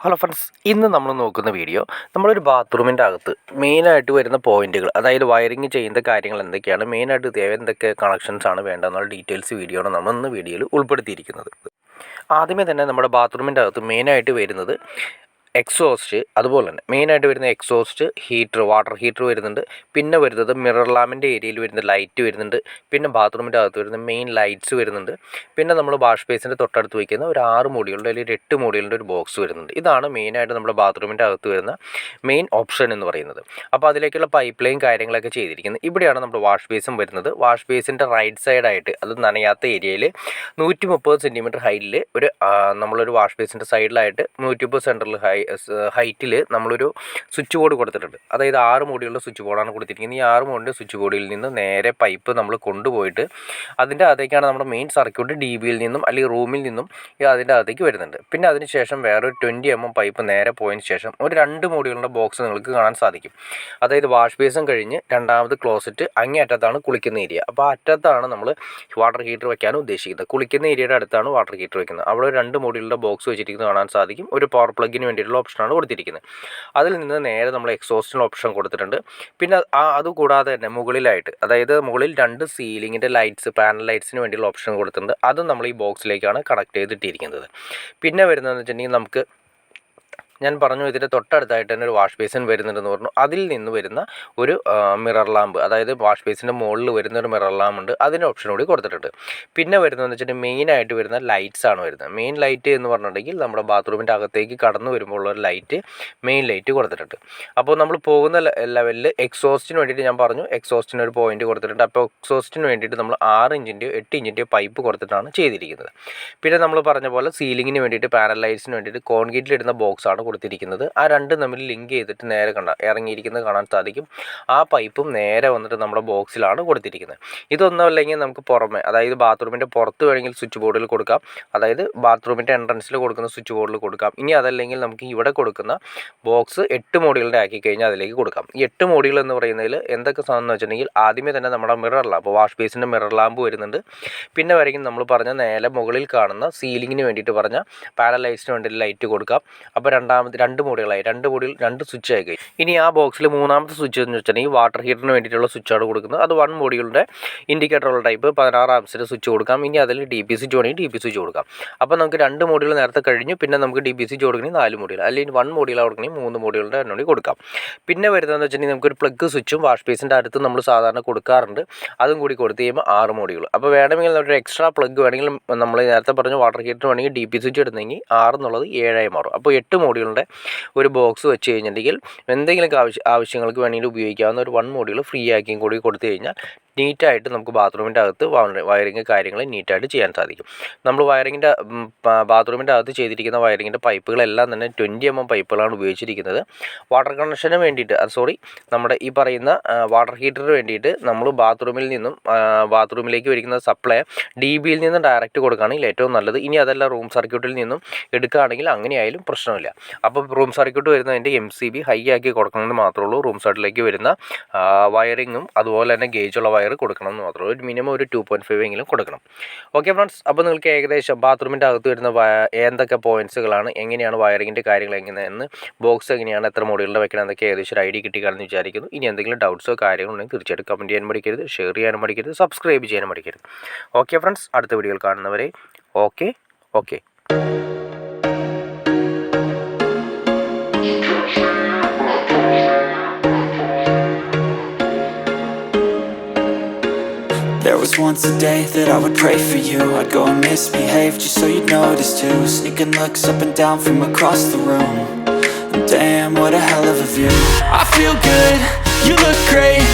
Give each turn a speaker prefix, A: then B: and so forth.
A: Hello friends, ഇന്ന് നമ്മൾ നോക്കുന്ന വീഡിയോ നമ്മളൊരു ബാത്റൂമിൻ്റെ അകത്ത് മെയിനായിട്ട് വരുന്ന പോയിന്റുകൾ, അതായത് വയറിങ് ചെയ്യുന്ന കാര്യങ്ങൾ എന്തൊക്കെയാണ്, മെയിനായിട്ട് എന്തൊക്കെ കണക്ഷൻസ് ആണ് വേണ്ടതെന്നുള്ള ഡീറ്റെയിൽസ് വീഡിയോ ആണ് നമ്മൾ ഇന്ന് വീഡിയോയിൽ ഉൾപ്പെടുത്തിയിരിക്കുന്നത്. ആദ്യമേ തന്നെ നമ്മുടെ ബാത്റൂമിൻ്റെ അകത്ത് മെയിനായിട്ട് വരുന്നത് എക്സോസ്റ്റ്, അതുപോലെ തന്നെ മെയിനായിട്ട് വരുന്ന എക്സോസ്റ്റ്, വാട്ടർ ഹീറ്റർ വരുന്നുണ്ട്. പിന്നെ വരുന്നത് മിറർ ലാമ്പിൻ്റെ ഏരിയയിൽ വരുന്ന ലൈറ്റ് വരുന്നുണ്ട്. പിന്നെ ബാത്റൂമിൻ്റെ അകത്ത് വരുന്ന മെയിൻ ലൈറ്റ്സ് വരുന്നുണ്ട്. പിന്നെ നമ്മൾ വാഷ് ബേസിൻ്റെ തൊട്ടടുത്ത് വയ്ക്കുന്ന ഒരു 6 മൂടികളുടെ അല്ലെങ്കിൽ 8 മൂടികളുടെ ഒരു ബോക്സ് വരുന്നുണ്ട്. ഇതാണ് മെയിനായിട്ട് നമ്മുടെ ബാത്റൂമിൻ്റെ അകത്ത് വരുന്ന മെയിൻ ഓപ്ഷൻ എന്ന് പറയുന്നത്. അപ്പോൾ അതിലേക്കുള്ള പൈപ്പ് ലൈൻ കാര്യങ്ങളൊക്കെ ചെയ്തിരിക്കുന്നത്. ഇവിടെയാണ് നമ്മുടെ വാഷ് ബേസും വരുന്നത്. വാഷ് ബേസിൻ്റെ റൈറ്റ് സൈഡായിട്ട്, അത് നനയാത്ത ഏരിയയിൽ 130 സെൻറ്റിമീറ്റർ ഹൈറ്റിൽ നമ്മളൊരു വാഷ് ബേസിൻ്റെ സൈഡിലായിട്ട് 130 സെൻറ്ററിൽ ഹൈറ്റിൽ നമ്മളൊരു സ്വിച്ച് ബോർഡ് കൊടുത്തിട്ടുണ്ട്. അതായത് 6 മൂടികളുടെ സ്വിച്ച് ബോർഡാണ് കൊടുത്തിരിക്കുന്നത്. ഈ 6 മൂടിൻ്റെ സ്വിച്ച് ബോർഡിൽ നിന്ന് നേരെ പൈപ്പ് നമ്മൾ കൊണ്ടുപോയിട്ട് അതിൻ്റെ അകത്തേക്കാണ് നമ്മുടെ മെയിൻ സർക്യൂട്ട് DBയിൽ നിന്നും അല്ലെങ്കിൽ റൂമിൽ നിന്നും അതിൻ്റെ അകത്തേക്ക് വരുന്നുണ്ട്. പിന്നെ അതിനുശേഷം വേറൊരു 20 mm പൈപ്പ് നേരെ പോയതിന് ശേഷം ഒരു 2 മൂടികളുടെ ബോക്സ് നിങ്ങൾക്ക് കാണാൻ സാധിക്കും. അതായത് വാഷ് ബേസും കഴിഞ്ഞ് രണ്ടാമത് ക്ലോസറ്റ് അങ്ങേ അറ്റത്താണ് കുളിക്കുന്ന ഏരിയ. അപ്പോൾ ആ അറ്റത്താണ് നമ്മൾ വാട്ടർ ഹീറ്റർ വയ്ക്കാൻ ഉദ്ദേശിക്കുന്നത്. കുളിക്കുന്ന ഏരിയയുടെ അടുത്താണ് വാട്ടർ ഹീറ്റർ വയ്ക്കുന്നത്. അവിടെ 2 മൂടികളുടെ ബോക്സ് വെച്ചിരിക്കുന്നത് കാണാൻ സാധിക്കും. ഒരു പവർ പ്ലഗിന് വേണ്ടിയിട്ടുള്ള ഓപ്ഷനാണ് കൊടുത്തിരിക്കുന്നത്. അതിൽ നിന്ന് നേരെ നമ്മൾ എക്സോസ്റ്റിന് ഓപ്ഷൻ കൊടുത്തിട്ടുണ്ട്. പിന്നെ അതുകൂടാതെ തന്നെ മുകളിലായിട്ട്, അതായത് മുകളിൽ 2 സീലിങ്ങിൻ്റെ ലൈറ്റ്സ്, പാനൽ ലൈറ്റ്സിന് വേണ്ടിയുള്ള ഓപ്ഷൻ കൊടുത്തിട്ടുണ്ട്. അതും നമ്മൾ ഈ ബോക്സിലേക്കാണ് കണക്ട് ചെയ്തിട്ടിരിക്കുന്നത്. പിന്നെ വരുന്നതെന്ന് വെച്ചിട്ടുണ്ടെങ്കിൽ നമുക്ക്, ഞാൻ പറഞ്ഞു ഇതിൻ്റെ തൊട്ടടുത്തായിട്ട് തന്നെ ഒരു വാഷ് ബേസിൻ വരുന്നുണ്ടെന്ന് പറഞ്ഞു. അതിൽ നിന്ന് വരുന്ന ഒരു മിറർ ലാമ്പ്, അതായത് വാഷ് ബേസിൻ്റെ മുകളിൽ വരുന്ന ഒരു മിറർ ലാമ്പ് ഉണ്ട്. അതിൻ്റെ ഓപ്ഷൻ കൂടി കൊടുത്തിട്ടുണ്ട്. പിന്നെ വരുന്നതെന്ന് വെച്ചിട്ടുണ്ടെങ്കിൽ മെയിനായിട്ട് വരുന്ന ലൈറ്റ്സ് ആണ് വരുന്നത്. മെയിൻ ലൈറ്റ് എന്ന് പറഞ്ഞിട്ടുണ്ടെങ്കിൽ നമ്മുടെ ബാത്റൂമിൻ്റെ അകത്തേക്ക് കടന്നു വരുമ്പോൾ ഉള്ള ഒരു ലൈറ്റ്, മെയിൻ ലൈറ്റ് കൊടുത്തിട്ടുണ്ട്. അപ്പോൾ നമ്മൾ പോകുന്ന ലെവലിൽ എക്സോസ്റ്റിന് വേണ്ടിയിട്ട് ഞാൻ പറഞ്ഞു, എക്സോസ്റ്റിന് ഒരു പോയിന്റ് കൊടുത്തിട്ടുണ്ട്. അപ്പോൾ എക്സോസ്റ്റിന് വേണ്ടിയിട്ട് നമ്മൾ 6 ഇഞ്ചിൻ്റെയോ 8 ഇഞ്ചിൻ്റെയോ പൈപ്പ് കൊടുത്തിട്ടാണ് ചെയ്തിരിക്കുന്നത്. പിന്നെ നമ്മൾ പറഞ്ഞ പോലെ സീലിങ്ങിന് വേണ്ടിയിട്ട്, പാനൽ ലൈറ്റ്സിന് വേണ്ടിയിട്ട് കോൺക്രീറ്റിലിടുന്ന ബോക്സ് ആണ് കൊടുത്തിരിക്കുന്നത്. ആ രണ്ടും തമ്മിൽ ലിങ്ക് ചെയ്തിട്ട് നേരെ ഇറങ്ങിയിരിക്കുന്നത് കാണാൻ സാധിക്കും. ആ പൈപ്പും നേരെ വന്നിട്ട് നമ്മുടെ ബോക്സിലാണ് കൊടുത്തിരിക്കുന്നത്. ഇതൊന്നും അല്ലെങ്കിൽ നമുക്ക് പുറമെ, അതായത് ബാത്റൂമിൻ്റെ പുറത്ത് വേണമെങ്കിൽ സ്വിച്ച് ബോർഡിൽ കൊടുക്കാം. അതായത് ബാത്റൂമിൻ്റെ എൻട്രൻസിൽ കൊടുക്കുന്ന സ്വിച്ച് ബോർഡിൽ കൊടുക്കാം. ഇനി അതല്ലെങ്കിൽ നമുക്ക് ഇവിടെ കൊടുക്കുന്ന ബോക്സ് 8 മോഡുകളുടെ ആക്കി കഴിഞ്ഞാൽ അതിലേക്ക് കൊടുക്കാം. ഈ 8 മോഡുകൾ എന്ന് പറയുന്നതിൽ എന്തൊക്കെ സാധനം എന്ന് വെച്ചിട്ടുണ്ടെങ്കിൽ, ആദ്യമേ തന്നെ നമ്മുടെ മിറർ ലാമ്പ്, വാഷ് ബേസിൻ്റെ മിറർ ലാമ്പ് വരുന്നുണ്ട്. പിന്നെ വരയ്ക്കും നമ്മൾ പറഞ്ഞ നേരെ മുകളിൽ കാണുന്ന സീലിങ്ങിന് വേണ്ടിയിട്ട് പറഞ്ഞ പാനൽ ലൈറ്റ്സിന് വേണ്ടി ലൈറ്റ് കൊടുക്കാം. അപ്പോൾ 2 മോഡുകളായി, 2 മോഡിൽ 2 സ്വിച്ച് ആയി കഴിഞ്ഞു. ഇനി ആ ബോക്സിൽ മൂന്നാമത്തെ സ്വിച്ച് എന്ന് വെച്ചിട്ടുണ്ടെങ്കിൽ വാട്ടർ ഹീറ്ററിന് വേണ്ടിയിട്ടുള്ള സ്വിച്ചാണ് കൊടുക്കുന്നത്. അത് 1 മോഡുകളുടെ ഇൻഡിക്കേറ്ററുള്ള ടൈപ്പ് 16 ആംസിൻ്റെ സ്വിച്ച് കൊടുക്കാം. ഇനി അതിൽ DP സ്വിച്ച് വേണമെങ്കിൽ DP സ്വിച്ച് കൊടുക്കാം. അപ്പോൾ നമുക്ക് 2 മോഡുകൾ നേരത്തെ കഴിഞ്ഞു. പിന്നെ നമുക്ക് DP സ്വിച്ച് കൊടുക്കണമെങ്കിൽ 4 മോഡുകൾ, അല്ലെങ്കിൽ 1 മോഡുകൾ കൊടുക്കണമെങ്കിൽ 3 മോഡുകളുടെ എണ്ണോടി കൊടുക്കാം. പിന്നെ വരുന്നതെന്ന് വെച്ചിട്ടുണ്ടെങ്കിൽ നമുക്കൊരു പ്ലഗ് സ്വിച്ചും വാഷ് ബേസിൻ്റെ അടുത്ത് നമ്മൾ സാധാരണ കൊടുക്കാറുണ്ട്. അതും കൂടി കൊടുത്ത് കഴിയുമ്പോൾ 6 മോഡുകൾ. അപ്പോൾ വേണമെങ്കിൽ ഒരു എക്സ്ട്രാ പ്ലഗ് വേണമെങ്കിൽ, നമ്മൾ നേരത്തെ പറഞ്ഞ വാട്ടർ ഹീറ്റർ വേണമെങ്കിൽ DP സ്വിച്ച് എടുത്തെങ്കിൽ 6 എന്നുള്ളത് 7 ആയി മാറും. അപ്പോൾ 8 മോഡുകളുടെ ഒരു ബോക്സ് വെച്ച് കഴിഞ്ഞിട്ടുണ്ടെങ്കിൽ എന്തെങ്കിലുമൊക്കെ ആവശ്യങ്ങൾക്ക് വേണമെങ്കിൽ ഉപയോഗിക്കാവുന്ന ഒരു 1 മോഡുകൾ ഫ്രീ ആക്കിയും കൂടി കൊടുത്തു കഴിഞ്ഞാൽ നീറ്റായിട്ട് നമുക്ക് ബാത്റൂമിൻ്റെ അകത്ത് വയറിങ് കാര്യങ്ങൾ നീറ്റായിട്ട് ചെയ്യാൻ സാധിക്കും. നമ്മൾ ബാത്റൂമിൻ്റെ അകത്ത് ചെയ്തിരിക്കുന്ന വയറിങ്ങിൻ്റെ പൈപ്പുകളെല്ലാം തന്നെ 20 mm പൈപ്പുകളാണ് ഉപയോഗിച്ചിരിക്കുന്നത്. വാട്ടർ കണക്ഷന് വേണ്ടിയിട്ട്, നമ്മുടെ ഈ പറയുന്ന വാട്ടർ ഹീറ്ററിന് വേണ്ടിയിട്ട് നമ്മൾ ബാത്റൂമിലേക്ക് വരിക്കുന്ന സപ്ലൈ DBയിൽ നിന്ന് ഡയറക്റ്റ് കൊടുക്കുകയാണെങ്കിൽ ഏറ്റവും നല്ലത്. ഇനി അതല്ല റൂം സർക്യൂട്ടിൽ നിന്നും എടുക്കുകയാണെങ്കിൽ അങ്ങനെയായാലും പ്രശ്നമില്ല. അപ്പോൾ റൂം സർക്യൂട്ട് വരുന്നതിൻ്റെ MCB ഹൈ ആക്കി കൊടുക്കണമെന്ന് മാത്രമേ ഉള്ളൂ. റൂം സൈഡിലേക്ക് വരുന്ന വയറിങ്ങും അതുപോലെ തന്നെ ഗേജുള്ള വയർ കൊടുക്കണം എന്ന് മാത്രമേ ഉള്ളൂ. ഒരു മിനിമം ഒരു 2.5 എങ്കിലും കൊടുക്കണം. ഓക്കെ ഫ്രണ്ട്സ്, അപ്പോൾ നിങ്ങൾക്ക് ഏകദേശം ബാത്റൂമിൻ്റെ അകത്ത് വരുന്ന എന്തൊക്കെ പോയിൻറ്റ്സുകളാണ്, എങ്ങനെയാണ് വയറിങ്ങിൻ്റെ കാര്യങ്ങൾ എങ്ങനെയെന്ന്, ബോക്സ് എങ്ങനെയാണ്, എത്ര മോഡുകളുടെ വെക്കണം എന്നൊക്കെ ഏകദേശം ഒരു ഐഡിയ കിട്ടിക്കാണെന്ന് വിചാരിക്കുന്നു. ഇനി എന്തെങ്കിലും ഡൗട്ട്സോ കാര്യങ്ങളോ ഉണ്ടെങ്കിൽ തീർച്ചയായിട്ടും കമൻറ്റ് ചെയ്യാൻ മടിക്കരുത്, ഷെയർ ചെയ്യാനും മടിക്കരുത്, സബ്സ്ക്രൈബ് ചെയ്യാനും മടിക്കരുത്. ഓക്കെ ഫ്രണ്ട്സ്, അടുത്ത വീഡിയോയിൽ കാണുന്നവരെ okay.
B: There was once a day that I would pray for you. I'd go and misbehave just so you'd notice too. Sneaking looks up and down from across the room. And damn, what a hell of a view. I feel good, you look great.